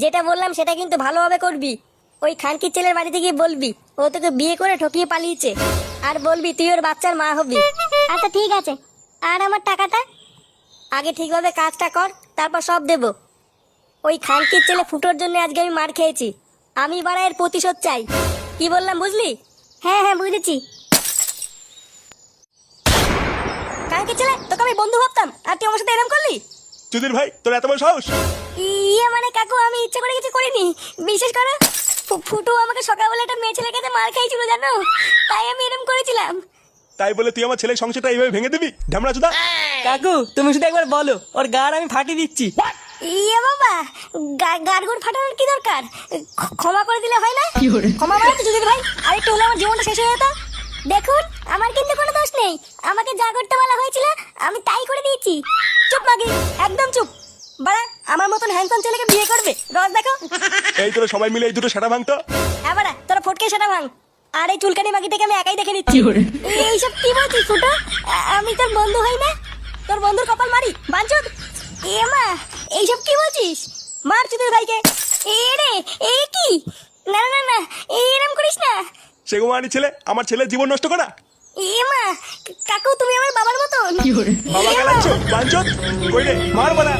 যেটা বললাম সেটা কিন্তু ভালোভাবে করবি। ওই খানকির ছেলের বাড়িতে গিয়ে বলবি ও তোকে বিয়ে করে ঠকিয়ে পালিয়েছে, আর বলবি তুই ওর বাচ্চার মা হবি। আচ্ছা ঠিক আছে, আর আমার টাকাটা? আগে ঠিকভাবে কাজটা কর, তারপর সব দেবো। ওই খানকির ছেলে ফুটোর জন্য আজকে আমি মার খেয়েছি, আমি বাড়া এর প্রতিশোধ চাই। কি বললাম বুঝলি? হ্যাঁ হ্যাঁ বুঝেছি। খানকির ছেলে, তোকে আমি বন্ধু ভাবতাম আর তুই আমার সাথে এরকম করলি? চুদির ভাই, তোর এত বড় সাহস! ইয়ে মানে কাকু, আমি ইচ্ছে করে কিছু করিনি। বিশেষ করে ফুটু আমাকে সকালবেলা একটা মেয়ে ছেলের কাছে মার খাইছিল জানো, তাই আমি এরকম করেছিলাম। তাই বলে তুই আমার ছেলের সংসারটা এইভাবে ভেঙে দিবি? ঢামড়া চুদা! কাকু তুমি শুধু একবার বলো, ওর গাড় আমি ফাটিয়ে দিচ্ছি। ইয়ে বাবা, গাড়গুড় ফাটানোর কি দরকার? ক্ষমা করে দিলে হয় না? ক্ষমা মানে তো যদি ভাই আরেকটু হলে আমার জীবনটা শেষ হয়ে যেত। দেখুন, আমার কিন্তু কোনো দোষ নেই। আমাকে যা করতে বলা হয়েছিল আমি তাই করে দিয়েছি। চুপ মাগি, একদম চুপ। বাড়া, আমার মতন হ্যান্ডসাম ছেলেকে বিয়ে করবে? রস দেখো। এই তোরা সবাই মিলে এই দুটো সেটা ভাঙতো। হ্যাঁ বাড়া, তোরা ফটকে সেটা ভাঙ। আর এই চুলকানি মাগিটাকে আমি একাই দেখে নিচ্ছি। এইসব কি বলছিস ফুটো? আমি তোর বন্ধু হই না? তোর বন্ধুর কপাল মারি বাঞ্চুদ। এ মা, এইসব কি বলছিস? মার চুদির ভাইকে। এ রে, এ কি? না না না, এরম করিস না। সেগুমানি ছেলে, আমার ছেলের জীবন নষ্ট করা! এ মা, কাকু তুমি আমার বাবার মতন। বাবা গেলাচ্ছ বাঞ্চত! কই রে, মার বলা!